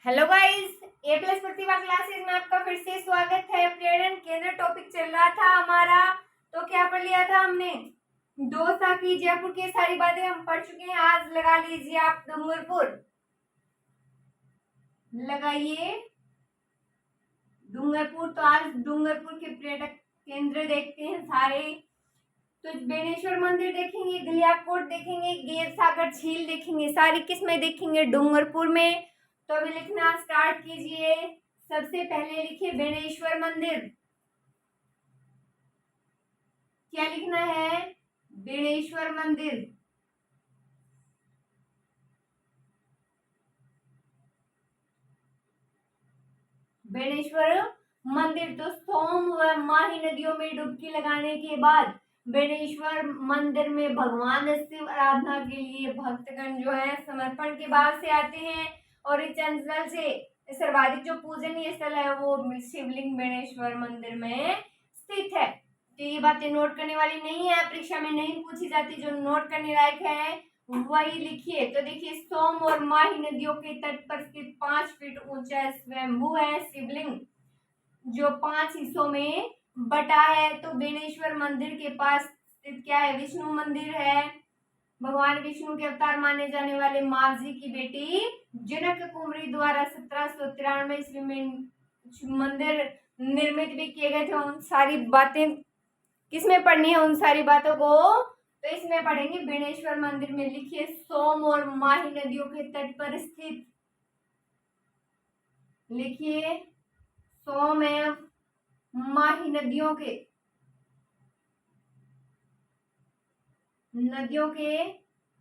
Hello guys, ए plus प्रतिभा classes में आपका फिर से स्वागत है। प्रेरण केंद्र टॉपिक चल रहा था हमारा, तो क्या पढ़ लिया था हमने? दौसा की जयपुर की सारी बातें हम पढ़ चुके हैं। आज लगा लीजिए आप डूंगरपुर, लगाइए डूंगरपुर। तो आज डूंगरपुर के पर्यटक केंद्र देखते हैं सारे। तो बेणेश्वर मंदिर देखेंगे, गलियाकोट देखेंगे, गैर सागर झील देखेंगे, सारी किस्में देखेंगे डूंगरपुर में। तो अभी लिखना स्टार्ट कीजिए। सबसे पहले लिखिए बेणेश्वर मंदिर। क्या लिखना है? बेणेश्वर मंदिर। बेणेश्वर मंदिर। तो सोम व माही नदियों में डुबकी लगाने के बाद बेणेश्वर मंदिर में भगवान शिव आराधना के लिए भक्तगण जो है समर्पण के बाद से आते हैं। और इस अंचल से सर्वाधिक जो पूजनीय स्थल है वो शिवलिंग बेणेश्वर मंदिर में स्थित है। तो ये बातें नोट करने वाली नहीं है, परीक्षा में नहीं पूछी जाती। जो नोट करने लायक है वही लिखिए। तो देखिए, सोम और माही नदियों के तट पर स्थित 5 फीट ऊंचा स्वयंभू है शिवलिंग, जो 5 हिस्सों में बटा है। तो बेणेश्वर मंदिर के पास स्थित क्या है? विष्णु मंदिर है। भगवान विष्णु के अवतार माने जाने वाले मावजी की बेटी जनक कुमारी द्वारा 1793 ईस्वी में मंदिर निर्मित भी किए गए थे। उन सारी बातें किसमें पढ़नी है? उन सारी बातों को तो इसमें पढ़ेंगे बेणेश्वर मंदिर में। लिखिए, सोम और माही नदियों के तट पर स्थित। लिखिए, सोम एवं माही नदियों के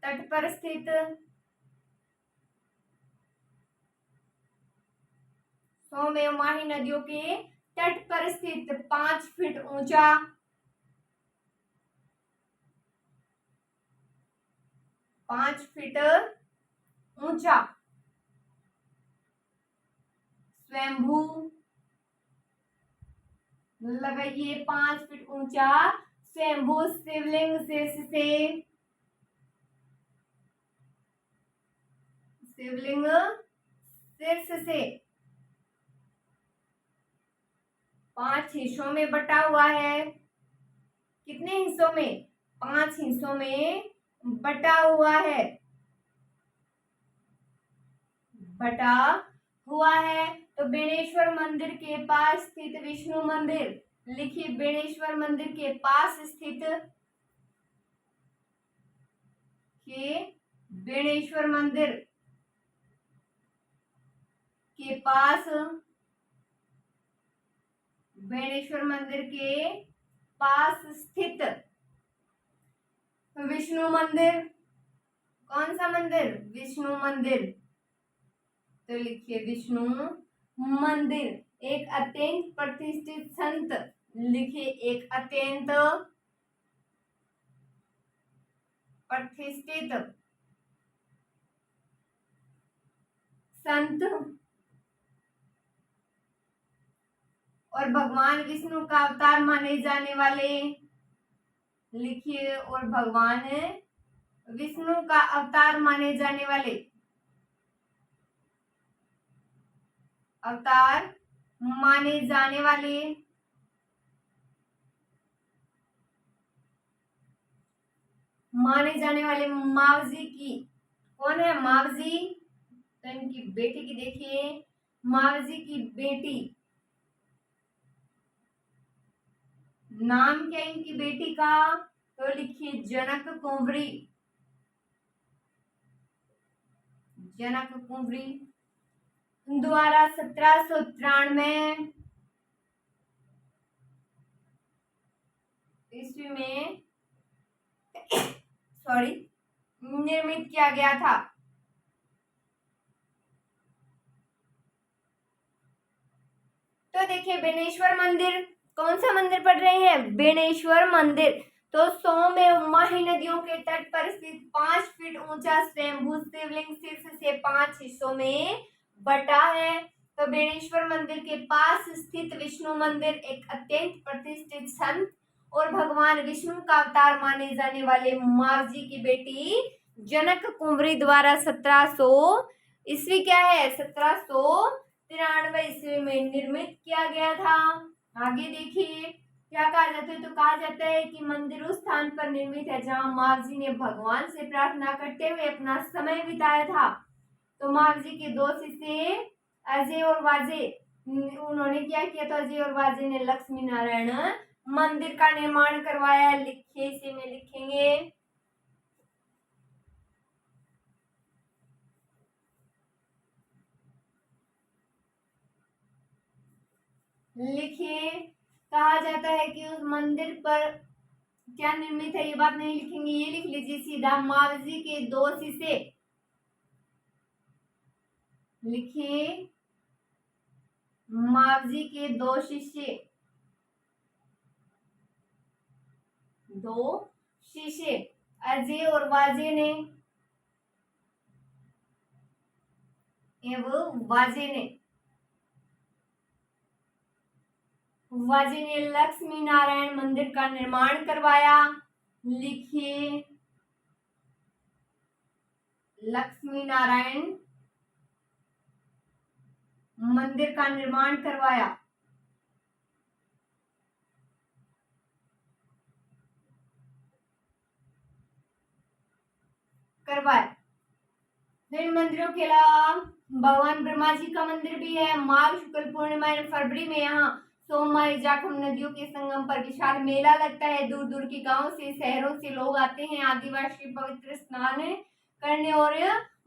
तट पर स्थित सोम एवं माही नदियों के तट पर स्थित 5 फीट ऊंचा 5 फीट ऊंचा स्वयंभू, लगाइए 5 फीट ऊंचा स्वयंभू शिवलिंग शीर्ष से 5 हिस्सों में बटा हुआ है। कितने हिस्सों में? 5 हिस्सों में बटा हुआ है। बटा हुआ है। तो बेणेश्वर मंदिर के पास स्थित विष्णु मंदिर। लिखिए, बेणेश्वर मंदिर के पास स्थित बेणेश्वर मंदिर के पास बेणेश्वर मंदिर के पास स्थित विष्णु मंदिर। कौन सा मंदिर? विष्णु मंदिर। तो लिखिए, विष्णु मंदिर एक अत्यंत प्रतिष्ठित संत। लिखिए, एक अत्यंत प्रतिष्ठित संत और भगवान विष्णु का अवतार माने जाने वाले। लिखिए, और भगवान विष्णु का अवतार माने जाने वाले मावजी की। कौन है मावजी? तो इनकी बेटी की देखिए, मावजी की बेटी। नाम क्या इनकी बेटी का? तो लिखिए, जनक कुंवरी। जनक कुंवरी द्वारा 1793 ईस्वी में निर्मित किया गया था। तो देखिए, बेणेश्वर मंदिर, कौन सा मंदिर पढ़ रहे हैं? बेणेश्वर मंदिर। तो सोम एवं माही नदियों के तट पर स्थित 5 फीट ऊंचा स्वयंभू शिवलिंग शीर्ष से 5 हिस्सों में बटा है। तो बेणेश्वर मंदिर के पास स्थित विष्णु मंदिर एक अत्यंत प्रतिष्ठित संत और भगवान विष्णु का अवतार माने जाने वाले मावजी की बेटी जनक कुंवरी द्वारा 1700 ईस्वी क्या है? 1793 ईस्वी में निर्मित किया गया था। आगे देखिए क्या कहा जाता है, तो कहा जाता है कि मंदिर उस स्थान पर निर्मित है जहां माँ जी ने भगवान से प्रार्थना करते हुए अपना समय बिताया था। तो माँ जी के दो शिष्य अजय और वाजे, उन्होंने क्या किया था? अजय और वाजे ने लक्ष्मी नारायण मंदिर का निर्माण करवाया। लिखिए, इसे में लिखेंगे। लिखिए, कहा जाता है कि उस मंदिर पर क्या निर्मित है, ये बात नहीं लिखेंगे, ये लिख लीजिए सीधा, माँ जी के दो शिष्य। लिखिए, माँ जी के दो शिष्य, दो शिष्य अजय और वाजे ने, वाजे ने लक्ष्मी नारायण मंदिर का निर्माण करवाया। लिखिए, लक्ष्मी नारायण मंदिर का निर्माण करवाया। इन मंदिरों के अलावा भगवान ब्रह्मा जी का मंदिर भी है। माघ शुक्ल पूर्णिमा यानी फरवरी में यहाँ सोमवार जाखम नदियों के संगम पर विशाल मेला लगता है। दूर दूर के गांव से, शहरों से लोग आते हैं आदिवासी पवित्र स्नान करने और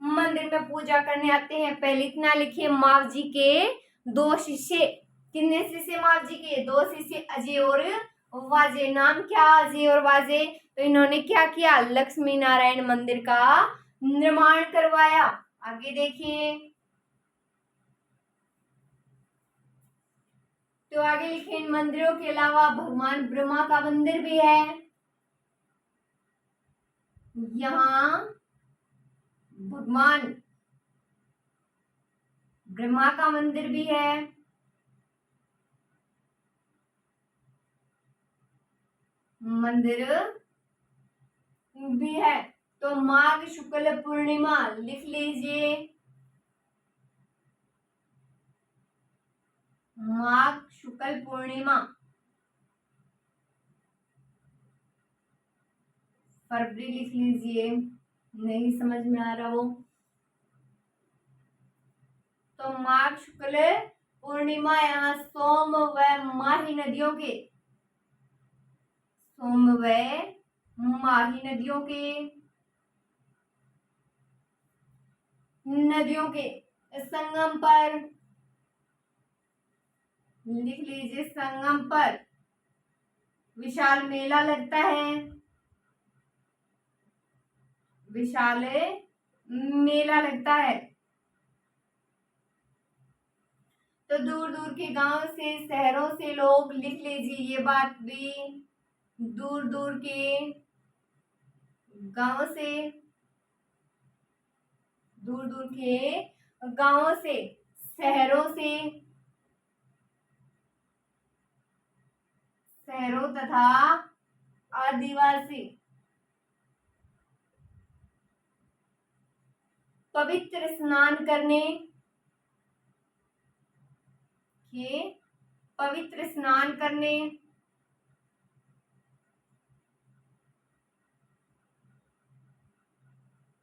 मंदिर में पूजा करने आते हैं। पहले इतना लिखिए, माँ जी के दो शिष्य, कितने शिष्य? माँ जी के दो शिष्य अजय और वाजे। नाम क्या? अजय और वाजे। तो इन्होंने क्या किया? लक्ष्मी नारायण मंदिर का निर्माण करवाया। आगे देखिए, तो आगे लिखे, इन मंदिरों के अलावा भगवान ब्रह्मा का मंदिर भी है। यहाँ भगवान ब्रह्मा का मंदिर भी है। मंदिर भी है। तो माघ शुक्ल पूर्णिमा लिख लीजिए, माघ शुक्ल पूर्णिमा फरवरी लिख लीजिए, नहीं समझ में आ रहा हो तो माघ शुक्ल पूर्णिमा यहाँ सोम व माही नदियों के, सोम व माही नदियों के संगम पर, लिख लीजिए, संगम पर विशाल मेला लगता है। विशाल मेला लगता है। तो दूर दूर के गांव से, शहरों से लोग, लिख लीजिए ये बात भी, दूर दूर के गांव से, दूर दूर के गांवों से, शहरों से, शहरों तथा आदिवासी पवित्र स्नान करने के, पवित्र स्नान करने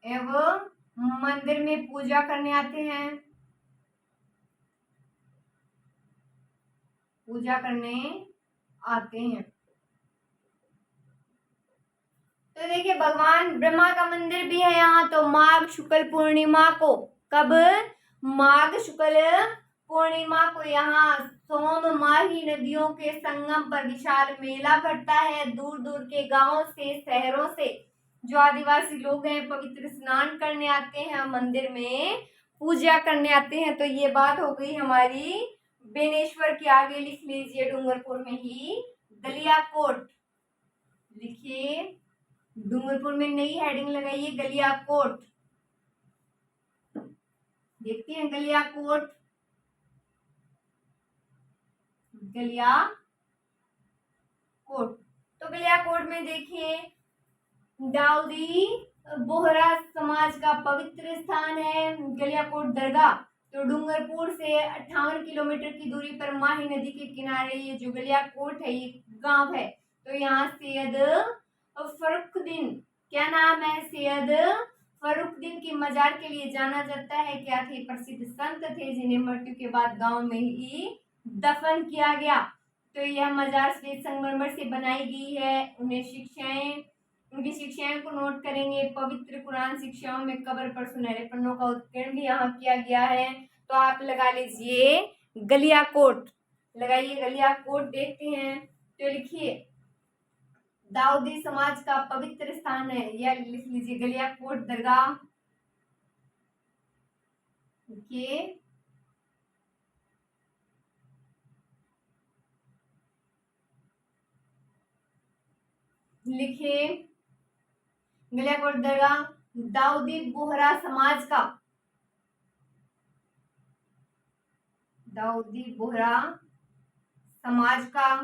एवं मंदिर में पूजा करने आते हैं, पूजा करने आते हैं। तो देखिए, भगवान ब्रह्मा का मंदिर भी है यहाँ। तो माघ शुक्ल पूर्णिमा को, कब? माघ शुक्ल पूर्णिमा को यहाँ सोम माही नदियों के संगम पर विशाल मेला भरता है। दूर दूर के गांवों से, शहरों से जो आदिवासी लोग हैं पवित्र स्नान करने आते हैं, मंदिर में पूजा करने आते हैं। तो ये बात हो गई हमारी बेनेश्वर की। आगे लिख लीजिए, डूंगरपुर में ही गलियाकोट। लिखिए, डूंगरपुर में नई हेडिंग लगाइए, गलियाकोट। देखते हैं गलियाकोट, गलियाकोट। तो गलियाकोट में देखिए, दाऊदी बोहरा समाज का पवित्र स्थान है गलियाकोट दरगाह। तो डूंगरपुर से 58 किलोमीटर की दूरी पर माही नदी के किनारे ये जो गलियाकोट है, ये गांव है। तो यहाँ सैयद फरुखुद्दीन, क्या नाम है, सैयद फरुखुद्दीन की मजार के लिए जाना जाता है। क्या थे, प्रसिद्ध संत थे जिन्हें मृत्यु के बाद गांव में ही दफन किया गया। तो यह मजार श्वेत संगमरमर से बनाई गई है। उनकी शिक्षाएं को नोट करेंगे। पवित्र कुरान शिक्षाओं में कब्र पर सुनहरे पन्नों का उत्कीर्ण भी यहाँ किया गया है। तो आप लगा लीजिए गलियाकोट, लगाइए गलियाकोट, देखते हैं। तो लिखिए दाऊदी समाज का पवित्र स्थान है, या लिख लीजिए गलियाकोट दरगाह। लिखिए लिखिए गलियाकोट दरगाह दाऊदी बोहरा समाज का, दाऊदी बोहरा समाज का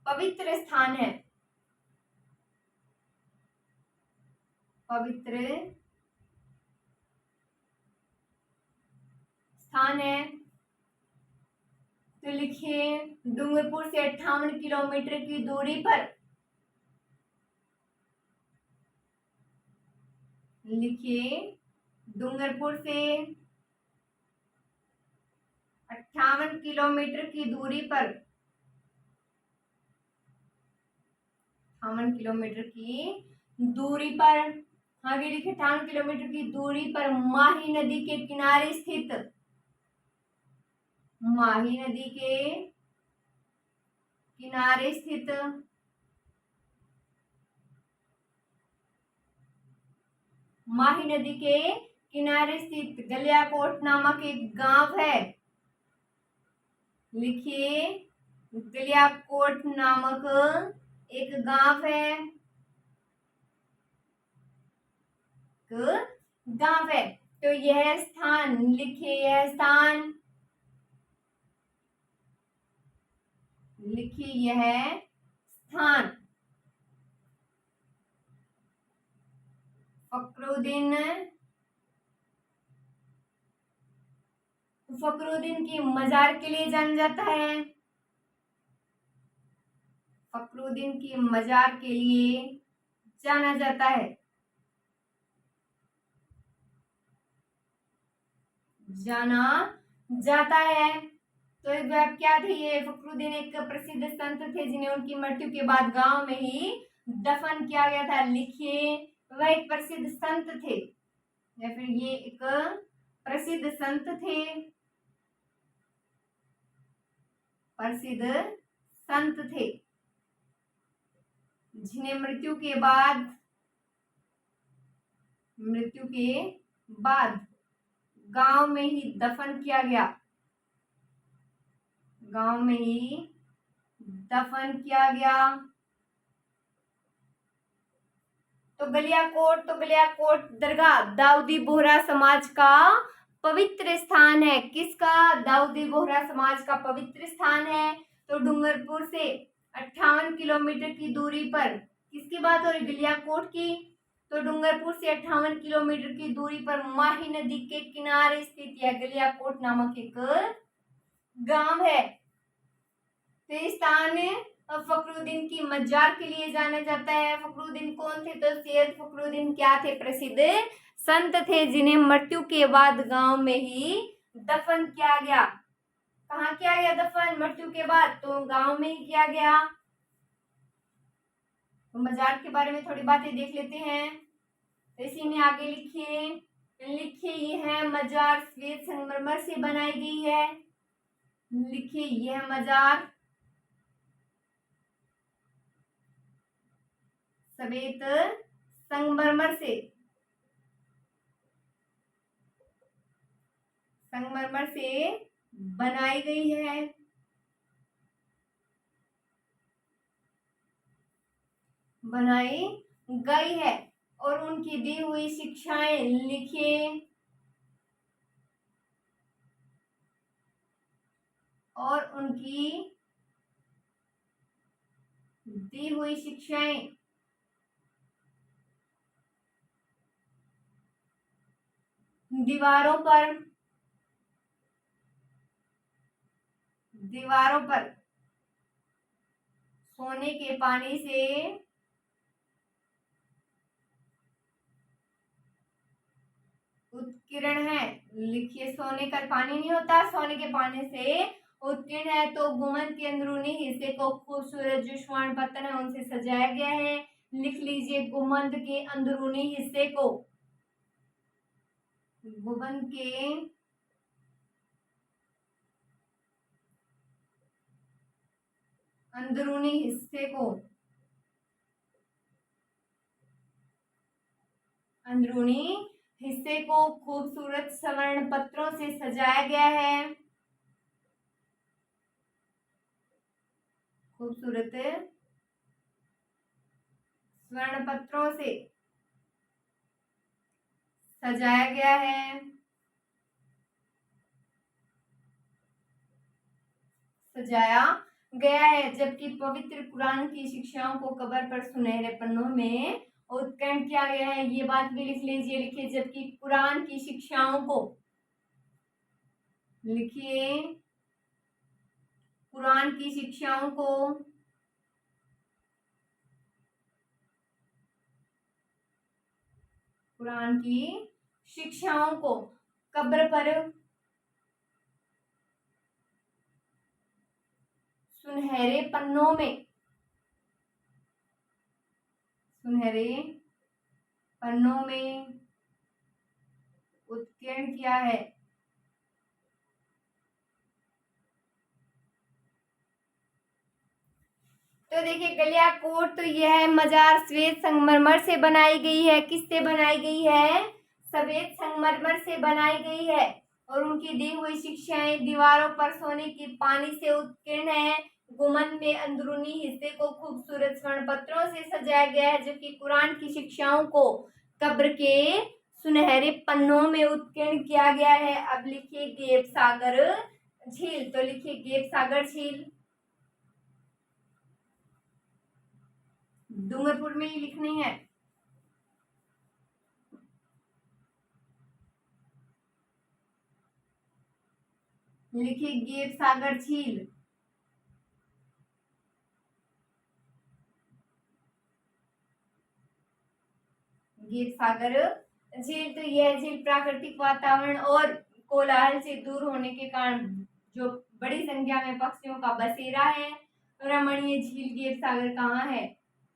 पवित्र स्थान है, पवित्र स्थान है। तो लिखिए डूंगरपुर से 58 किलोमीटर की दूरी पर, लिखिए डूंगरपुर से 58 किलोमीटर की दूरी पर, 58 किलोमीटर की दूरी पर, आगे लिखे 58 किलोमीटर की दूरी पर माही नदी के किनारे स्थित, माही नदी के किनारे स्थित माही नदी के किनारे स्थित गलियाकोट नामक एक गांव है। लिखिए गलियाकोट नामक एक गांव है, गांव है। तो यह स्थान, लिखिए यह स्थान, लिखिए यह स्थान फखरुद्दीन की मजार के लिए जाना जाता है, फखरुद्दीन की मजार के लिए जाना जाता है, जाना जाता है। तो वह क्या थे, ये फखरुद्दीन एक प्रसिद्ध संत थे जिन्हें उनकी मृत्यु के बाद गांव में ही दफन किया गया था। लिखिए वह एक प्रसिद्ध संत थे, या फिर ये एक प्रसिद्ध संत थे, प्रसिद्ध संत थे जिन्हें मृत्यु के बाद गांव में ही दफन किया गया, गांव में ही दफन किया गया। तो गलियाकोट दरगाह दाऊदी बोहरा समाज का पवित्र स्थान है। किसका, दाऊदी बोहरा समाज का पवित्र स्थान है। तो डूंगरपुर से 58 किलोमीटर की दूरी पर, किसकी बात हो रही, गलियाकोट की। तो डूंगरपुर से 58 किलोमीटर की दूरी पर माही नदी के किनारे स्थित यह गलियाकोट नामक एक गांव है। तो इस स्थान फखरुद्दीन की मजार के लिए जाना जाता है। फखरुद्दीन कौन थे, तो सैयद फखरुद्दीन क्या थे, प्रसिद्ध संत थे जिन्हें मृत्यु के बाद गांव में ही दफन किया गया। कहाँ किया गया दफन, मृत्यु के बाद, तो गांव में ही किया गया। तो मजार के बारे में थोड़ी बातें देख लेते हैं। तो इसी में आगे लिखिए यह मजार श्वेत संगमरमर से बनाई गई है। लिखिए यह मजार श्वेत संगमरमर से बनाई गई है, बनाई गई है। और उनकी दी हुई शिक्षाएं, लिखिए और उनकी दी हुई शिक्षाएं दीवारों पर सोने के पानी से उत्कीर्ण है। लिखिए, सोने का पानी नहीं होता, सोने के पानी से उत्कीर्ण है। तो गुंबद के अंदरूनी हिस्से को खूबसूरत जो स्वर्ण पत्थर है उनसे सजाया गया है। लिख लीजिए, गुंबद के अंदरूनी हिस्से को, गुंबद के अंदरूनी हिस्से को, अंदरूनी हिस्से को खूबसूरत स्वर्ण पत्रों से सजाया गया है। खूबसूरत स्वर्ण पत्रों से सजाया गया है। सजाया गया है। जबकि पवित्र कुरान की शिक्षाओं को कब्र पर सुनहरे पन्नों में उत्कीर्ण किया गया है। ये बात भी लिख लीजिए। लिखिए, जबकि कुरान की शिक्षाओं को, लिखिए, कुरान की शिक्षाओं को कुरान की शिक्षाओं को कब्र पर सुनहरे पन्नों में, सुनहरे पन्नों में उत्कीर्ण किया है। तो देखिए, गलियाकोट तो यह मजार श्वेत संगमरमर से बनाई गई है। किससे बनाई गई है? श्वेत संगमरमर से बनाई गई है। और उनकी दी हुई शिक्षाएं दीवारों पर सोने के पानी से उत्कीर्ण है। गुंबद में अंदरूनी हिस्से को खूबसूरत स्वर्ण पत्रों से सजाया गया है। जबकि कुरान की शिक्षाओं को कब्र के सुनहरे पन्नों में उत्कीर्ण किया गया है। अब लिखिए गेप सागर झील। तो लिखिए गेप सागर झील डूंगरपुर में ही लिखनी है। लिखिए गेप सागर झील। गेप सागर झील, तो यह झील प्राकृतिक वातावरण और कोलाहल से दूर होने के कारण जो बड़ी संख्या में पक्षियों का बसेरा है। रमणीय झील गेप सागर कहाँ है?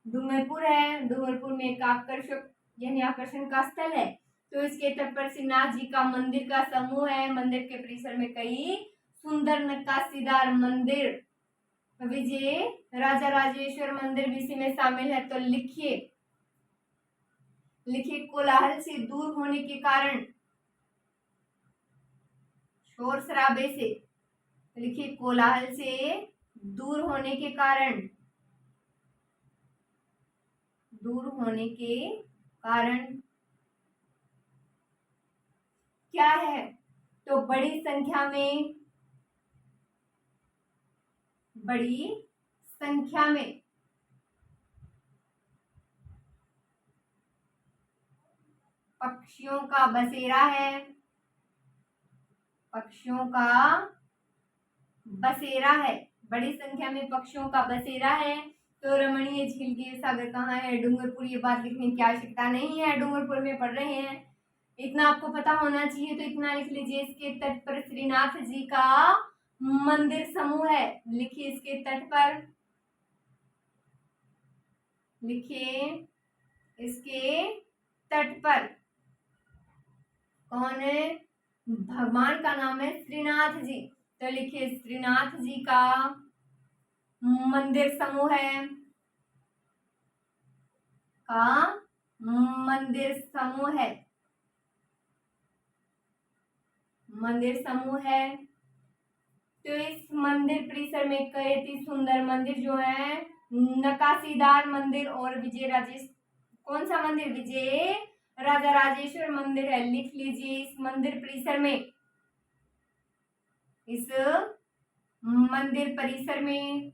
डूंगरपुर है। डूंगरपुर में एक आकर्षक यानी आकर्षण का स्थल है। तो इसके तट पर श्रीनाथ जी का मंदिर का समूह है। मंदिर के परिसर में कई सुंदर नक्काशीदार मंदिर, विजय राजा राजेश्वर मंदिर भी इसी में शामिल है। तो लिखिए, लिखिए कोलाहल से दूर होने के कारण, शोर शराबे से, लिखिए कोलाहल से दूर होने के कारण, दूर होने के कारण क्या है? तो बड़ी संख्या में, बड़ी संख्या में पक्षियों का बसेरा है। पक्षियों का बसेरा है। बड़ी संख्या में पक्षियों का बसेरा है। तो रमणीय झील गेप सागर कहाँ है? डूंगरपुर। ये बात लिखने की आवश्यकता नहीं है, डूंगरपुर में पढ़ रहे हैं, इतना आपको पता होना चाहिए। तो इतना लिख लीजिए। इसके तट पर श्रीनाथ जी का मंदिर समूह है। लिखिए इसके तट पर, लिखिए इसके तट पर कौन है? भगवान का नाम है श्रीनाथ जी। तो लिखिए श्रीनाथ जी का मंदिर समूह है, का मंदिर समूह है, मंदिर समूह है। तो इस मंदिर परिसर में कई अति सुंदर मंदिर जो है, नकाशीदार मंदिर और विजय राजेश, कौन सा मंदिर? विजय राजा राजेश्वर मंदिर है। लिख लीजिए, इस मंदिर परिसर में, इस मंदिर परिसर में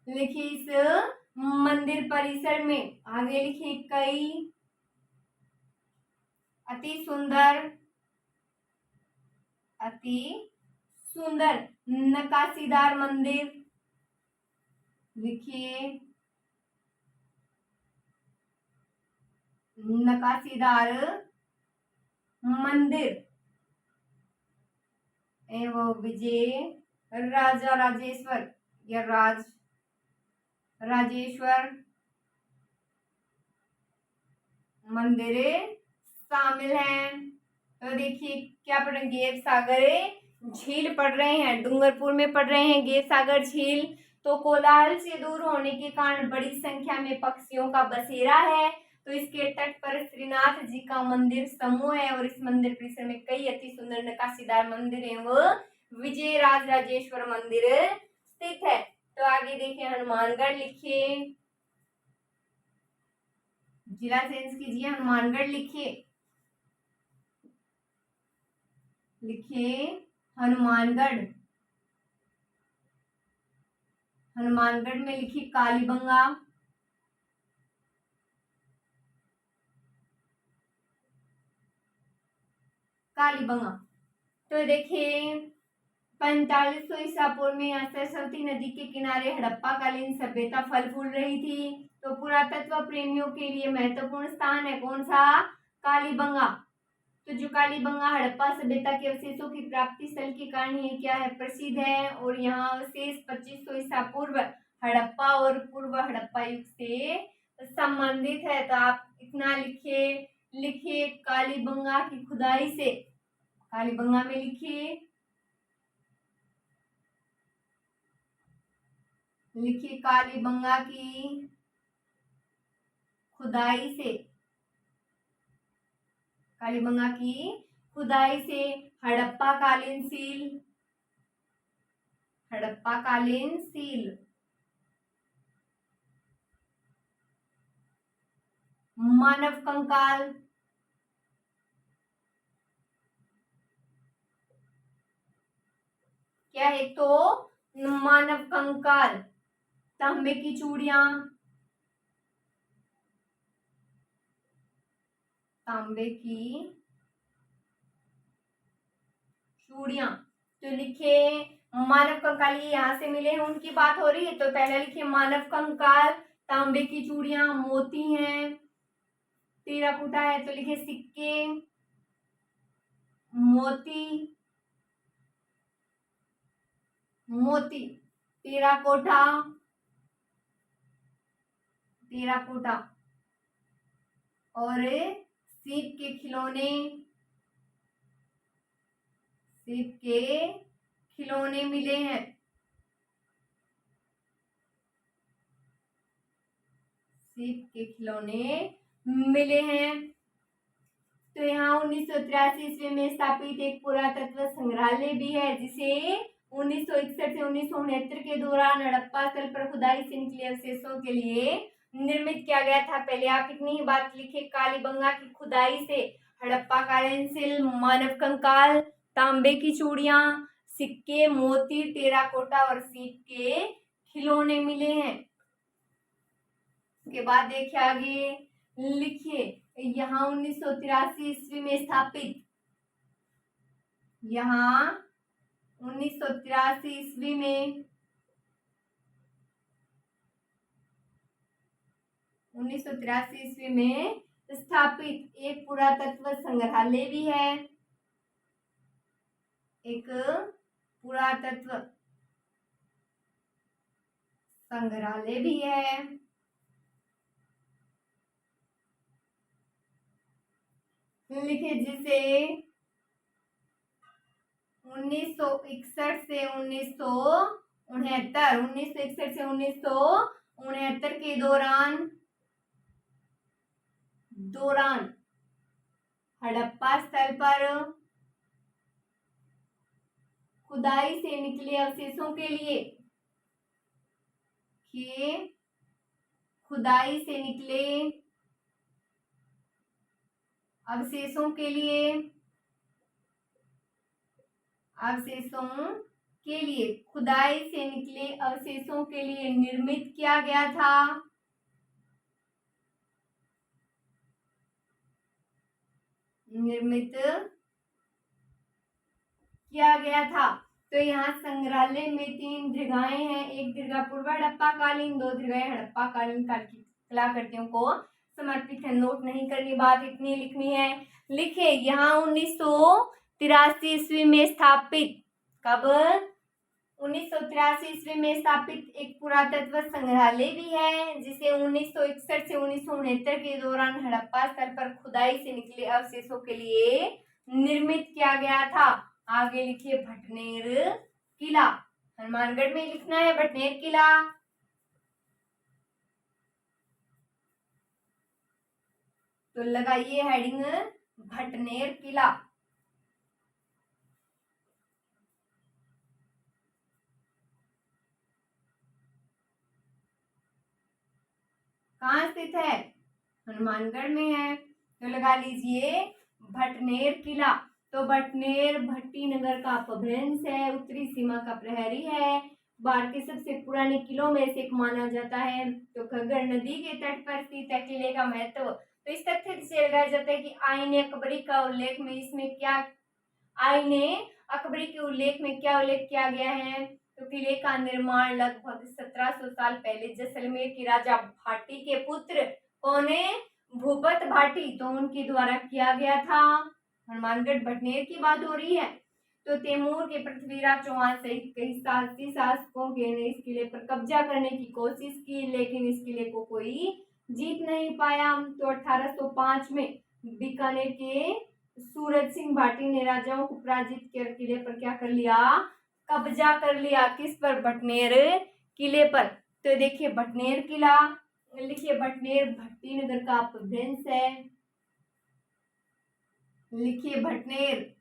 लिखिए इस मंदिर परिसर में, आगे लिखिए कई अति सुंदर नक्काशीदार मंदिर, लिखिए नक्काशीदार मंदिर एवं विजय राजा राजेश्वर या राजेश्वर मंदिर शामिल हैं। तो देखिए क्या पढ़ रहे हैं, गेव सागर झील पढ़ रहे हैं, डूंगरपुर में पढ़ रहे हैं गेव सागर झील। तो कोलाहल से दूर होने के कारण बड़ी संख्या में पक्षियों का बसेरा है। तो इसके तट पर श्रीनाथ जी का मंदिर समूह है और इस मंदिर परिसर में कई अति सुंदर नक्काशीदार मंदिर है वो विजय राजेश्वर मंदिर स्थित है। तो आगे देखिए हनुमानगढ़, लिखिए जिला चेंज कीजिए, हनुमानगढ़ लिखिए हनुमानगढ़ में लिखिए कालीबंगा, तो देखिए 4500 ईसा पूर्व में यहाँ सरस्वती नदी के किनारे हड़प्पा कालीन सभ्यता फल फूल रही थी। तो पुरातत्व प्रेमियों के लिए महत्वपूर्ण स्थान है कौन सा, कालीबंगा। तो जो कालीबंगा हड़प्पा सभ्यता के अवशेषों की प्राप्ति स्थल के कारण ये क्या है, प्रसिद्ध है। और यहाँ अवशेष 2500 ईसा पूर्व हड़प्पा और पूर्व हड़प्पा युग से संबंधित है। तो आप इतना लिखिए कालीबंगा की खुदाई से, कालीबंगा में लिखिए कालीबंगा की खुदाई से, कालीबंगा की खुदाई से हड़प्पा कालीन सील मानव कंकाल, क्या है, तो मानव कंकाल, तांबे की चूड़ियां, तो लिखिए मानव कंकाल ये यहाँ से मिले हैं उनकी बात हो रही है। तो पहले लिखिए मानव कंकाल, तांबे की चूड़ियां, मोती हैं, टेराकोटा है तो लिखिए सिक्के, मोती टेराकोटा और सीप के खिलौने मिले हैं, तो यहाँ 1983 ईस्वी में स्थापित एक पुरातत्व संग्रहालय भी है जिसे 1961 से 1969 के दौरान हड़प्पा स्थल पर खुदाई से निकले अवशेषों के लिए निर्मित किया गया था। पहले आप इतनी ही बात लिखे, कालीबंगा की खुदाई से हड़प्पा कालीन शिल्प, मानव कंकाल, तांबे की चूड़ियां, सिक्के, मोती, टेराकोटा और सीप के खिलौने मिले हैं। उसके बाद देखिए आगे लिखिए यहाँ 1983 ईस्वी में स्थापित, यहाँ 1983 ईस्वी में 1983 ईस्वी में स्थापित एक पुरातत्व संग्रहालय भी है, एक पुरातत्व संग्रहालय भी है। लिखिए जिसे 1961 से 1969 के दौरान हड़प्पा स्थल पर खुदाई से निकले अवशेषों के लिए के लिए खुदाई से निकले अवशेषों के लिए निर्मित किया गया था। निर्मित किया गया था। तो यहाँ संग्रहालय में 3 दीर्घाएं हैं, एक दीर्घा पूर्व हड़प्पाकालीन, 2 दीर्घाएं हड़प्पाकालीन काल की कलाकृतियों को समर्पित है। नोट नहीं करनी, बात इतनी लिखनी है। लिखे यहाँ 1983 ईस्वी में स्थापित, कब 1983 ईस्वी में स्थापित एक पुरातत्व संग्रहालय भी है, जिसे 1961 से 1969 के दौरान हड़प्पा स्थल पर खुदाई से निकले अवशेषों के लिए निर्मित किया गया था। आगे लिखिए भटनेर किला, हनुमानगढ़ में लिखना है भटनेर किला। तो लगाइए हेडिंग भटनेर किला। कहाँ स्थित है? हनुमानगढ़ में है। तो लगा लीजिए भटनेर किला। तो भटनेर भट्टी नगर का अपभ्रंश है, उत्तरी सीमा का प्रहरी है, भारत के सबसे पुराने किलों में से एक माना जाता है। तो घग्गर नदी के तट पर स्थित है। किले का महत्व, तो इस तथ्य से लगाया जाता है कि आईने अकबरी का उल्लेख में इसमें क्या, आईने अकबरी के उल्लेख में क्या उल्लेख किया गया है? तो किले का निर्माण लगभग 1700 साल पहले जैसलमेर की राजा भाटी के पुत्र कौन है? भूपत भाटी, तो उनके द्वारा किया गया था। हनुमानगढ़ भटनेर की बात हो रही है। तो तैमूर के पृथ्वीराज चौहान सहित कई साहसी शासकों ने इस किले पर कब्जा करने की कोशिश की, लेकिन इस किले को कोई जीत नहीं पाया। तो 1805 में बीकानेर के सूरज सिंह भाटी ने राजाओं को पराजित कर किले पर क्या कर लिया? कब्जा कर लिया। किस पर? भटनेर किले पर। तो देखिए भटनेर किला, लिखिए भटनेर भट्टी नगर का अपभ्रंश है। लिखिए भटनेर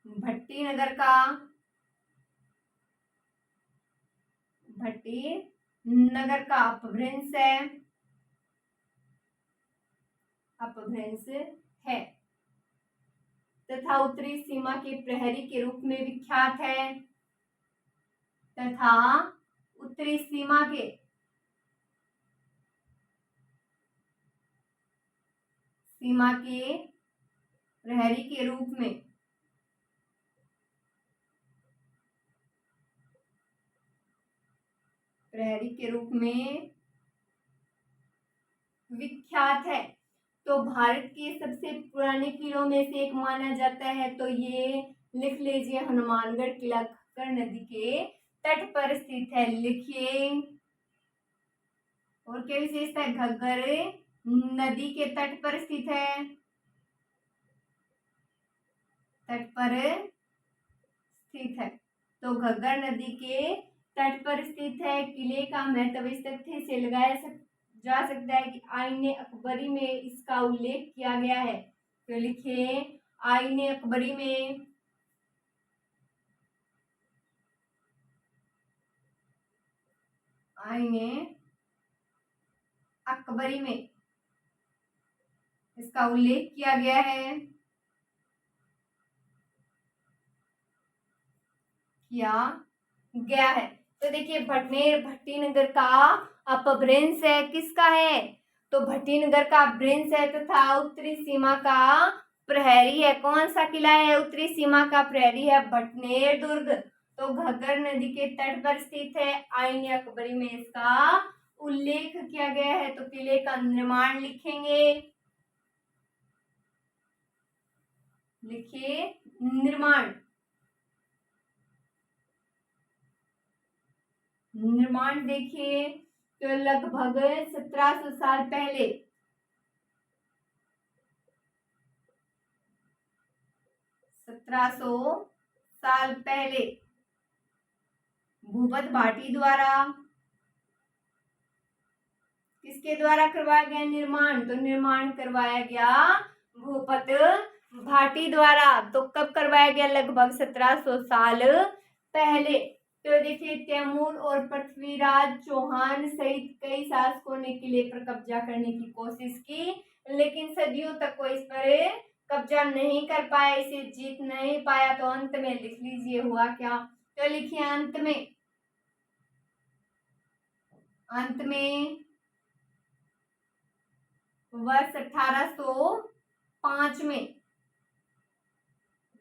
भट्टी नगर का, भट्टी नगर का अपभ्रंश है, अपभ्रंश है तथा उत्तरी सीमा के प्रहरी के रूप में विख्यात है, तथा उत्तरी सीमा के प्रहरी के रूप में विख्यात है। तो भारत के सबसे पुराने किलों में से एक माना जाता है। तो ये लिख लीजिए हनुमानगढ़ किला घग्गर नदी के तट पर स्थित है। लिखिए, और क्या विशेषता है? घग्गर नदी के तट पर स्थित है, तट पर स्थित है। तो घग्गर नदी के तट पर स्थित है। किले का महत्व इस तथ्य से लगाया जा सकता है कि आईने अकबरी में इसका उल्लेख किया गया है। तो लिखिए आईने अकबरी में, आईने अकबरी में इसका उल्लेख किया गया है, तो देखिए भटनेर भट्टी नगर का अपभ्रंश है। किसका है? तो भट्टी नगर का अपभ्रंश है तथा उत्तरी सीमा का प्रहरी है। कौन सा किला है? उत्तरी सीमा का प्रहरी है भटनेर दुर्ग। तो घग्गर नदी के तट पर स्थित है। आईने अकबरी में इसका उल्लेख किया गया है। तो किले का निर्माण लिखेंगे, लिखिए निर्माण, निर्माण देखिए तो लगभग 1700 साल पहले, 1700 साल पहले भूपत भाटी द्वारा, किसके द्वारा करवाया गया निर्माण? तो निर्माण करवाया गया भूपत भाटी द्वारा। तो कब करवाया गया? लगभग 1700 साल पहले। तो देखिए तैमूर और पृथ्वीराज चौहान सहित कई शासकों ने किले पर कब्जा करने की कोशिश की, लेकिन सदियों तक कोई इस पर कब्जा नहीं कर पाया, इसे जीत नहीं पाया। तो अंत में लिख लीजिए हुआ क्या। तो लिखिए अंत में वर्ष 1805 में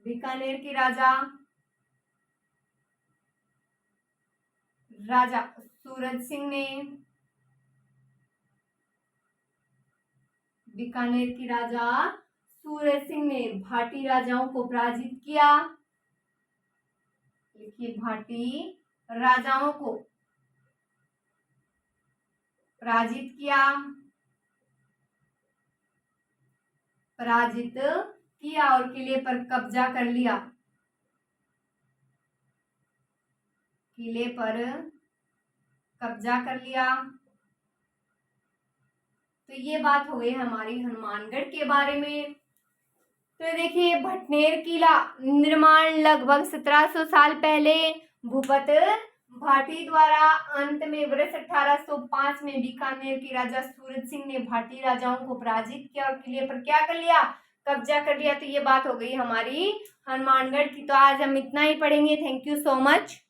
बीकानेर के राजा सूरज सिंह ने बीकानेर की राजा सूरज सिंह ने भाटी राजाओं को पराजित किया। लिखिए भाटी राजाओं को पराजित किया और किले पर कब्जा कर लिया। किले पर कब्जा कर लिया। तो ये बात हो गई हमारी हनुमानगढ़ के बारे में। तो देखिए भटनेर किला निर्माण लगभग 1700 साल पहले भूपत भाटी द्वारा अंत में वर्ष 1805 में बीकानेर के राजा सूरज सिंह ने भाटी राजाओं को पराजित किया और किले पर क्या कर लिया, कब्जा कर लिया। तो ये बात हो गई हमारी हनुमानगढ़ की। तो आज हम इतना ही पढ़ेंगे। Thank you so much.